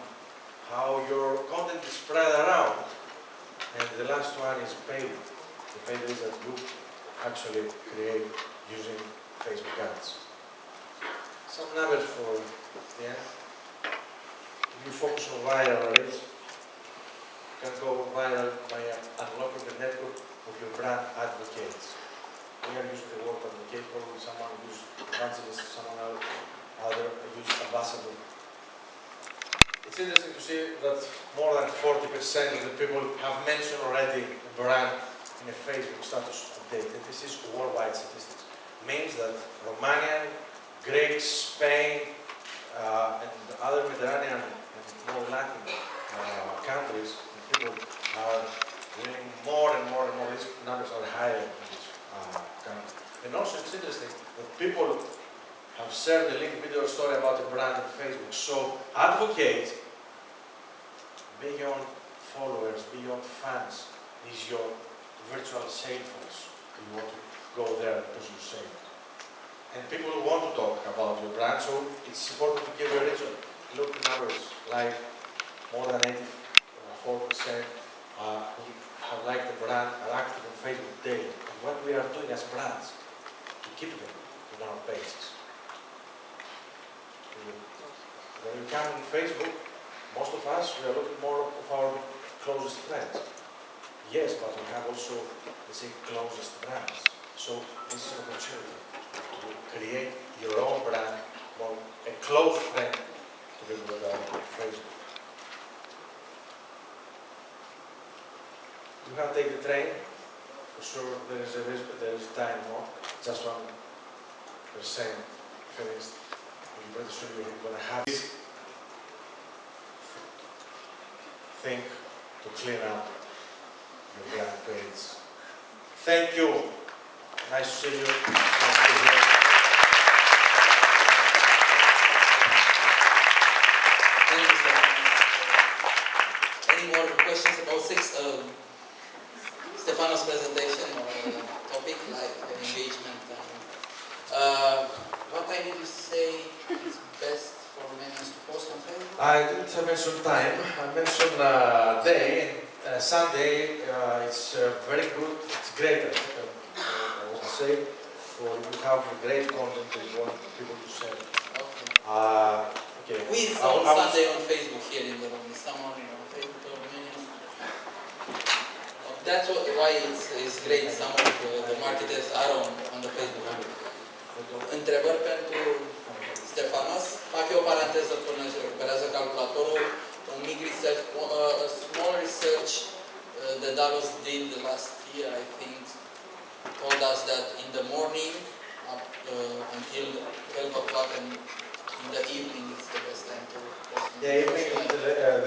how your content is spread around. And the last one is paid. The paid reach that you actually create using Facebook ads. Some numbers for the end. If you focus on viral reach, you can go viral by unlocking the network of your brand advocates. We are using the word advocate, probably someone use evangelist, someone else, other use ambassador. It's interesting to see that more than 40% of the people have mentioned already a brand in a Facebook status update. And this is worldwide statistics. Means that Romanian, Greeks, Spain, and other Mediterranean and more Latin countries, people are winning more and more and more. These numbers are higher in this country. And also it's interesting that people have shared the link video story about the brand on Facebook. So advocate beyond followers, beyond fans, is your virtual sales force. You want to go there because you say. And people want to talk about your brand, so it's important to give a reason. Look at numbers, like more than 84% who have liked the brand are active on Facebook daily. And what we are doing as brands to keep them on our pages. When we come on Facebook, most of us, we are looking more of our closest friends. Yes, but we have also, let's say, closest brands. So this is an opportunity to create your own brand, more a close friend to people that are on Facebook. You have to take the train. For sure, there is time more. Just 1% finished. I'm pretty sure you're going to have this thing to clean up your brand page. Thank you. Nice to see you. Nice to be here. Thank you, Stefan. Any more questions about Stefano's presentation or topic like engagement? What time did you say is best for Romanians to post on Facebook? I didn't mention time. I mentioned day. Sunday, it's very good. It's great. say, or you have great content that you want people to share. Okay. Okay. We on Sunday on Facebook here in the room. Is someone on Facebook or Romanian? That's why it's great. Some of the marketers are on the Facebook. Întrebări pentru Stefanos. Fac eu o paranteză până își recuperează calculatorul. Un mic research, a small research that Dallas did last year, I think, told us that in the morning up until 12 o'clock and in the evening it's the best time to post. Yeah, evening,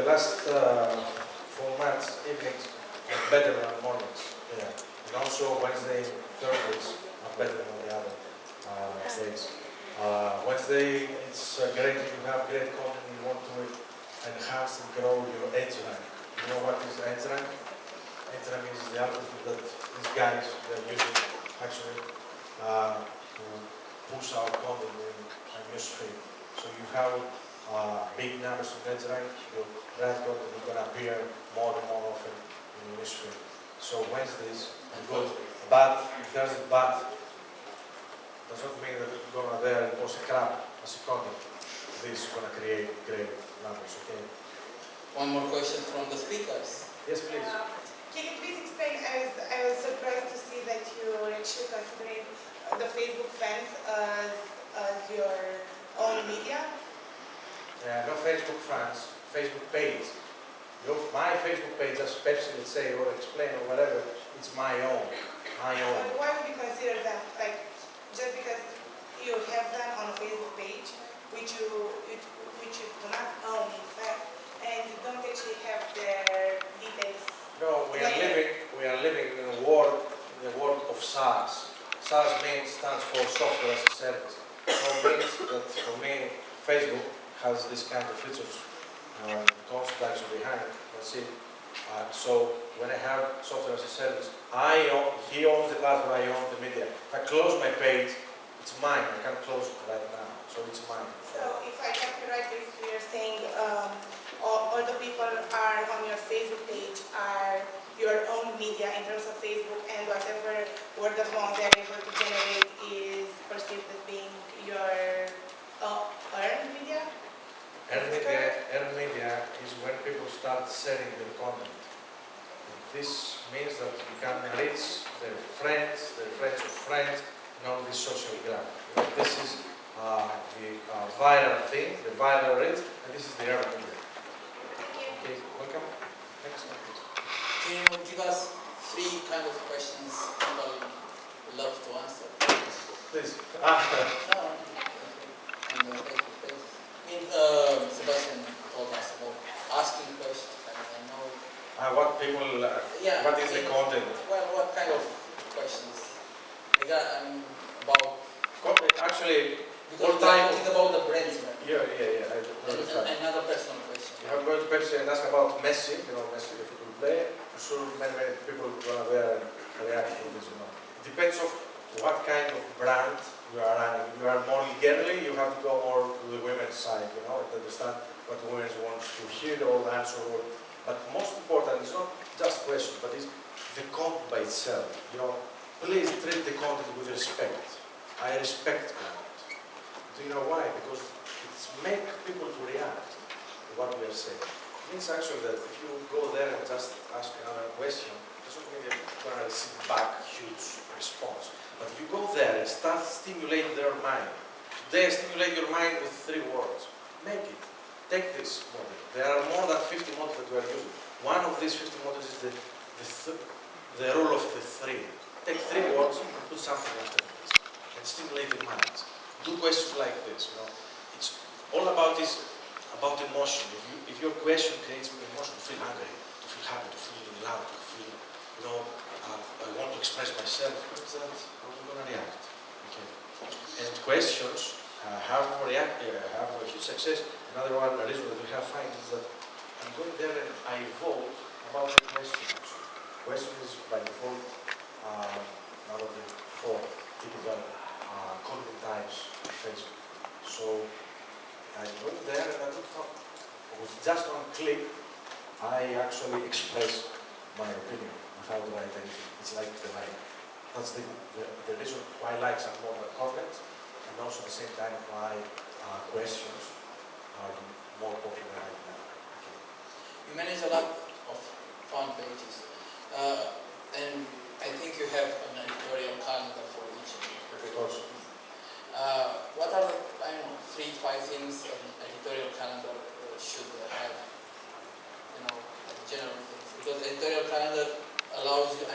the last 4 months, evenings are better than mornings. Yeah. And also Wednesday, Thursdays are better than the other days. Wednesday, it's great if you have great content, you want to enhance and grow your edge rank. You know what is edge rank? Edge rank is the algorithm that these guys are using actually to push our content in a newsfeed. So you have big numbers of edge rank, your brand content is going to appear more and more often in your newsfeed. So Wednesdays are good, but Thursday, but does not mean that you're going to there and post a crap as a content. This is going to create great numbers, okay? One more question from the speakers. Yes, please. Can you please explain, I was surprised to see that you're actually considering the Facebook fans as your own media? No Facebook fans, Facebook page. My Facebook page, as Pepsi would say, or explain, or whatever, it's my own. My own. But why would you consider them? Like, just because you have them on a Facebook page, which you do not own, in fact, and you don't actually have their details. No, we are living in the world of SaaS. SaaS stands for software as a service. So it means that for me, Facebook has this kind of features, concept actually behind it. That's it. So when I have software as a service, he owns the platform, I own the media. If I close my page, it's mine. I can't close it right now, so it's mine. So if I got you right, basically you're saying all the people are on your Facebook page are your own media in terms of Facebook, and whatever word of mouth they're able to generate is perceived as being your earned media? Earned media is when people start sharing their content. This means that you can reach their friends of friends, and all this social graph. This is the viral thing, the viral reach, and this is the earned media. Okay, welcome. Next one, please. Can you give us 3 kind of questions people love to answer? Please. No. On the Facebook page. Sebastian told us about asking questions. I know. What people, what is the content? Well, what kind of questions? About. Actually, because I'm talking about the brands. Yeah. Another personal question. You have going to Pepsi and ask about Messi, Messi, the football player. I'm sure many people are going to there and react to this, It depends on what kind of brand you are running. If you are more girly, you have to go more to the women's side, and understand what women want to hear or answer. But most important is not just question, but it's the content by itself. Please treat the content with respect. I respect content. Do you know why? Because it's make people to react to what we are saying. It means actually that if you go there and just ask another question, it doesn't mean that you're going to receive back a huge response. But if you go there and start stimulating their mind, they stimulate your mind with 3 words. Make it. Take this model. There are more than 50 models that we are using. One of these 50 models is the rule of the 3. Take 3 words and put something after this. And stimulate the minds. Do questions like this. It's all about emotion. If your question creates emotion, to feel angry, to feel happy, to feel loud, to feel, I want to express myself, means that how we're going to react. Okay. And questions have a huge success. Another reason that we have found is that I'm going there and I vote about the question. Question is by default one of the 4 typical content types on Facebook. So I go there and I look with just 1 click, I actually express my opinion without writing anything. It's like the mail. That's the reason why likes are more than content, and also at the same time why questions are more popular right now. Okay. You manage a lot of fan pages, and I think you have an editorial calendar for each of them. Of course. What are the, I don't know, 3, 5 things an editorial calendar should have? You know, like general things. Because editorial calendar allows you,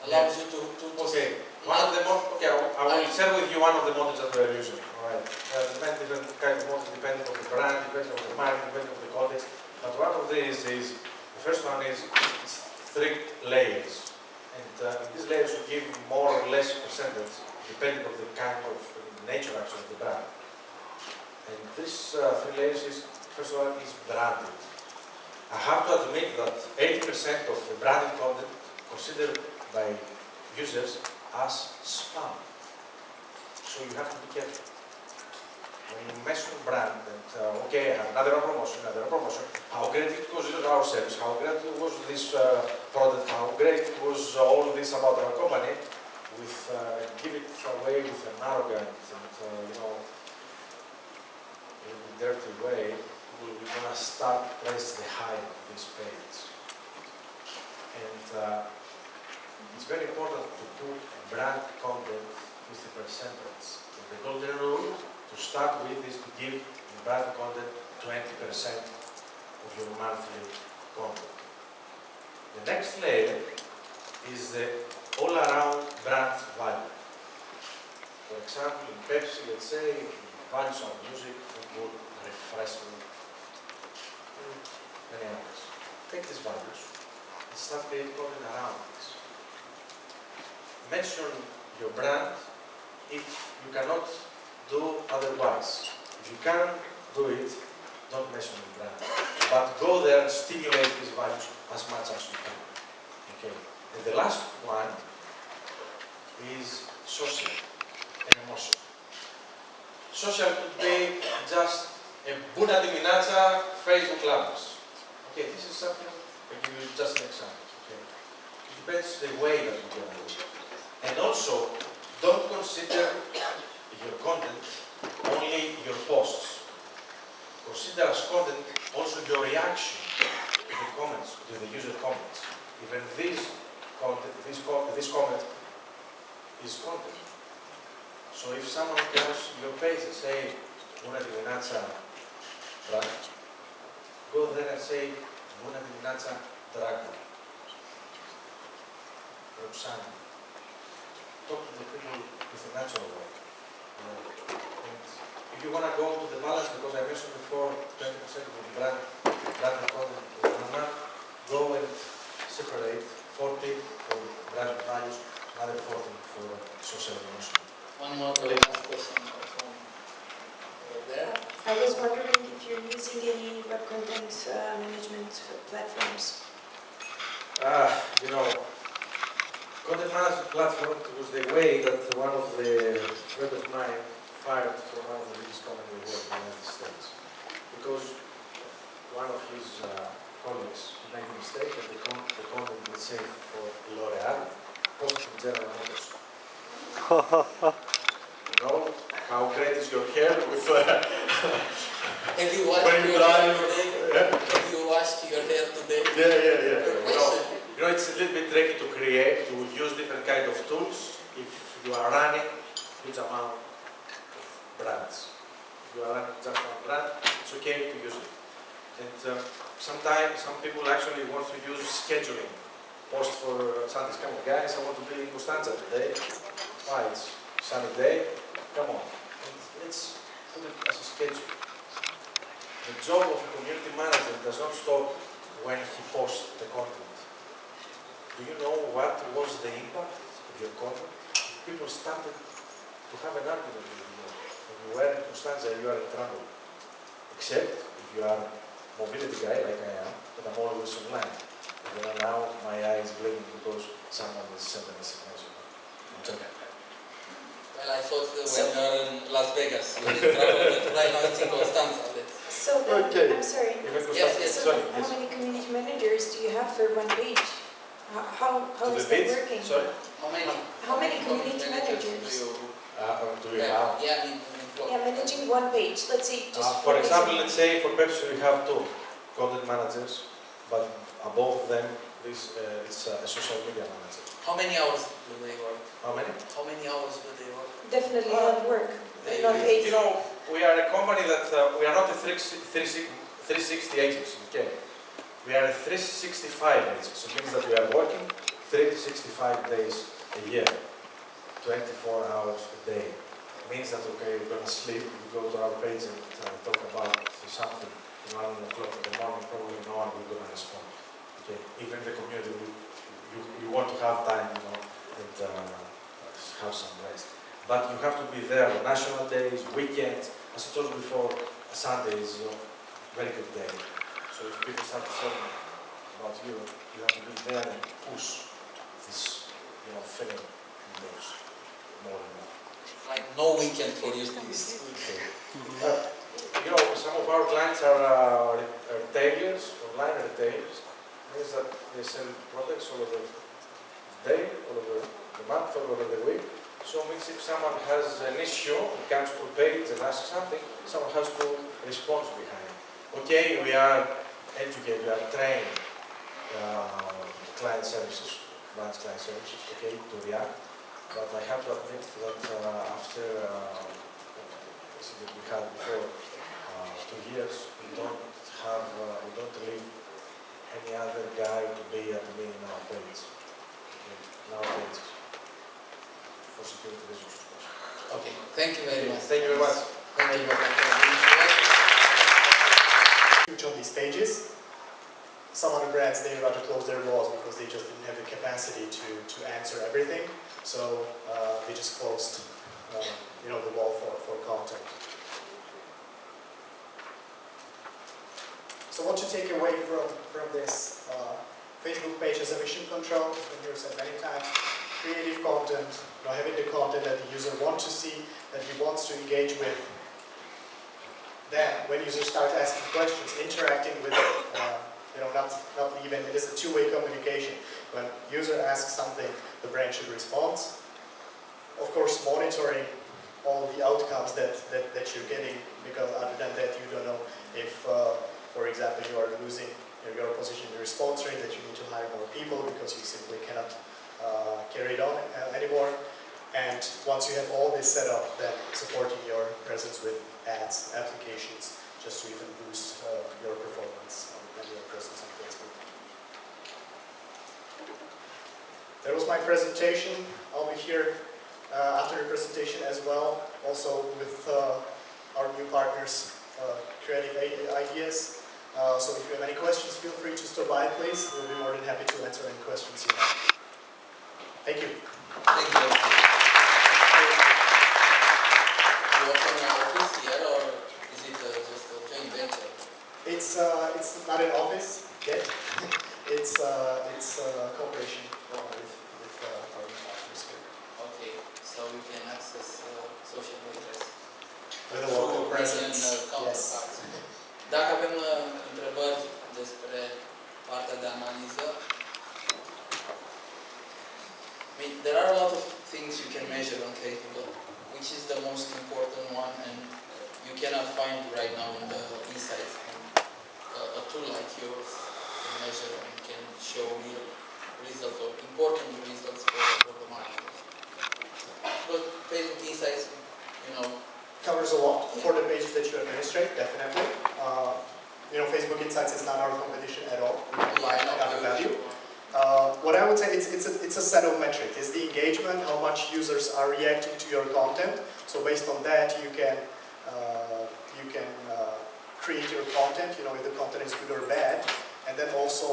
allows you to okay. One of the okay, I will share with you one of the models that we are using. All right. Different kind of models depending on the brand, depending on the market, depending on the context. But one of these is the first one is 3 layers, and these layers will give more or less percentage depending on the kind of nature actually of the brand. And this 3 layers is first one is branded. I have to admit that 80% of the branded content considered by users as spam. So you have to be careful. When you mention brand and okay, I have another promotion, how great it was our service, how great it was this product, how great it was all this about our company, with give it away with an arrogant and in a dirty way, we're going to start press the high on this page. And it's very important to put brand content with the percentage. So the golden rule to start with is to give the brand content 20% of your monthly content. The next layer is the all-around brand value. For example, in Pepsi, let's say, values are music, football, refreshment, and many others. Take these values and start creating content around this. Mention your brand if you cannot do otherwise. If you can't do it, don't mention your brand. But go there and stimulate these values as much as you can. Okay. And the last one is social and emotion. Social could be just a Buna Diminata Facebook lovers. Okay, this is something, I give you just an example. Okay. It depends the way that you're going to do it. And also, don't consider your content only your posts. Consider as content also your reaction to the comments, to the user comments. Even this comment is content. So if someone comes to your page and say, Buna Diminata brand, go there and say, Buna Diminata Dragon. Roxana. Talk to the people with a natural way. And if you want to go to the balance, because I mentioned before, 20% of the branded content in 1 month, go and separate 40 for brand values, another 40 for social emotion. One more last question from there. I was wondering if you're using any web content management platforms. Content management platform was the way that one of the friends of mine fired from one of the biggest companies in the world in the United States. Because one of his colleagues made a mistake and the content, let's say, for L'Oreal, posted from General Motors. You know how great is your hair with Have you washed when you your hair drive? today? Have you washed your hair today? Yeah. It's a little bit tricky to create, to use different kind of tools if you are running huge amount of brands. If you are running just one brand, it's okay to use it. And sometimes some people actually want to use scheduling. Post for Sundays, come on guys, I want to be in Constanza today. Why? It's sunny day, come on. And let's put it as a schedule. The job of a community manager does not stop when he posts the content. Do you know what was the impact of your content? People started to have an argument with you. When you were in Constanza, you are in trouble. Except if you are a mobility guy like I am, but I'm always online. And now my eye is bleeding because someone has sent a message. Well, I thought that when you're in Las Vegas, you're in trouble, but right now it's in Constanza. So then, Okay. I'm sorry. Yes. So then how many community managers do you have for one page? How To is the that bits? working? Sorry? How many community managers? Do we have? Yeah, Managing one page. Let's say just For one example, example. let's say for Pepsi we have two content managers, but above them this it's a social media manager. How many hours do they work? How many? How many hours do they work? Definitely not work. They- Not 8. You know, we are a company that we are not a 360 agency. Okay, we are a 365 agency. It means that we are working 365 days a year, 24 hours a day. It means that okay, we're gonna sleep, we go to our page and talk about something at 1 o'clock in the morning, probably no one will gonna respond. Okay, even in the community, you want to have time, you know, and have some rest. But you have to be there on national days, weekends. As I told you before, a Sunday is a very good day. So if people start talking about you, you have to be there and push this, you know, feeling in those more and more. Like no weekend for you, please. You know, some of our clients are retailers, online retailers. Means that they sell products all over the day, all over the month, all over the week. So it means if someone has an issue, comes to a page and asks something, someone has to respond behind. Okay, we are educated, we are trained client services, branch client services, okay, to react. But I have to admit that after that we had before 2 years, we don't leave any other guy to be admin in our page. Okay, in our page. For security reasons, of course. Okay, thank you very much. Thank you very much. Thank you very much. Huge on these pages. Some other brands, they rather close their walls because they just didn't have the capacity to answer everything. So they just closed, the wall for content. So what to take away from this? Facebook page has a mission control, as been here said many times. Creative content, having the content that the user wants to see, that he wants to engage with. Then, when users start asking questions, interacting with it, not leaving, it is a two-way communication. When user asks something, the brand should respond. Of course, monitoring all the outcomes that you're getting, because other than that, you don't know if, for example, you are losing your position in the response rate, that you need to hire more people because you simply cannot carry it on anymore. And once you have all this set up, then supporting your presence with ads, applications, just to even boost your performance and your presence on Facebook. That was my presentation. I'll be here after the presentation as well, also with our new partners, Creative Ideas. So if you have any questions, feel free to stop by, please. We'll be more than happy to answer any questions you have. Thank you. Thank you. You open an office here, or is it just a joint venture? It's not an office yet. it's cooperation with our partners here. Okay, so we can access social media. With a local presence. Counterparts. Dacă avem întrebări despre partea de analiză, there are a lot of things you can measure on Facebook, which is the most important one, and you cannot find right now in the insights. A tool like yours can measure and can show real results or important results for the market. But Facebook Insights, covers a lot for the pages that you administrate, definitely. Facebook Insights is not our competition at all. We provide other value. What I would say, it's a set of metrics. It's the engagement, how much users are reacting to your content. So based on that, you can create your content, if the content is good or bad. And then also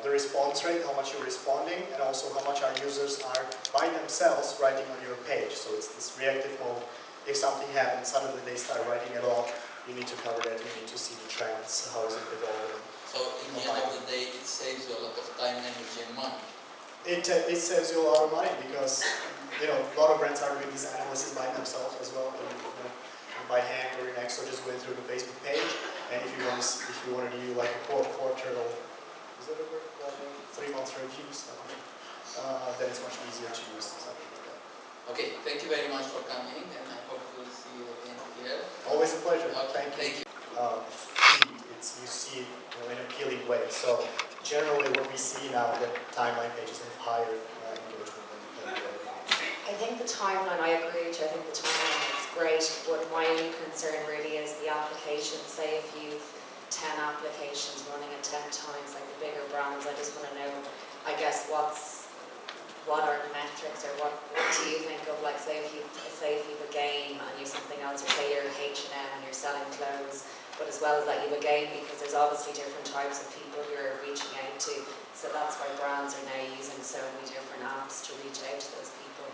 the response rate, how much you're responding, and also how much our users are by themselves writing on your page. So it's this reactive mode. If something happens, suddenly they start writing it all. You need to cover that. You need to see the trends. How is it evolving? So in the end of the day, it saves you a lot of time, energy, and money. It saves you a lot of money because a lot of brands are doing this analysis by themselves as well, by hand or in Excel, just going through the Facebook page. And if you want to do like a quarterly is that a word? 3-month reviews. Then it's much easier to use something like that. Okay, thank you very much for coming, and I hope we'll see you again here. Always a pleasure. Okay, thank you. Feed, you see it in an appealing way. So generally what we see now, the timeline pages have higher engagement than the other ones. I think the timeline, I agree with you, I think the timeline is great, but my only concern really is the application. Say if you've 10 applications running at 10 times, like the bigger brands, I just want to know, I guess, what are the metrics, or what do you think of, like, say if you've a game and you've something else, or say you're H&M and you're selling clothes, but as well as that you have a game, because there's obviously different types of people you're reaching out to, so that's why brands are now using so many different apps to reach out to those people.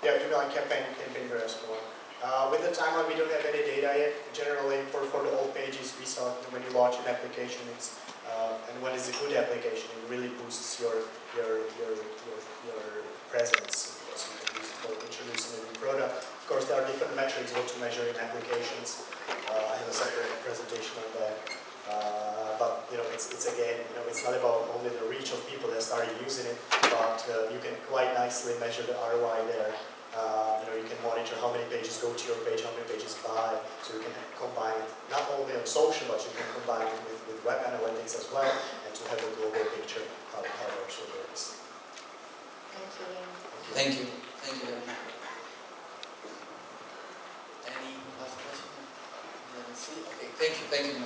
Yeah, like campaign various more. With the timeline, we don't have any data yet. Generally, for the old pages, we saw when you launch an application, it's and when it's a good application, it really boosts your presence, because you can use it for introducing a new product. Of course, there are different metrics what to measure in applications. I have a separate presentation on that. But it's again, it's not about only the reach of people that started using it, but you can quite nicely measure the ROI there. You can monitor how many pages go to your page, how many pages buy, so you can combine it not only on social, but you can combine it with web analytics as well, and to have a global picture of how it actually works. Thank you. Thank you. Thank you very much. Any last question? Okay, thank you.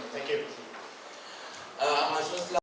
Thank you. Am ajuns la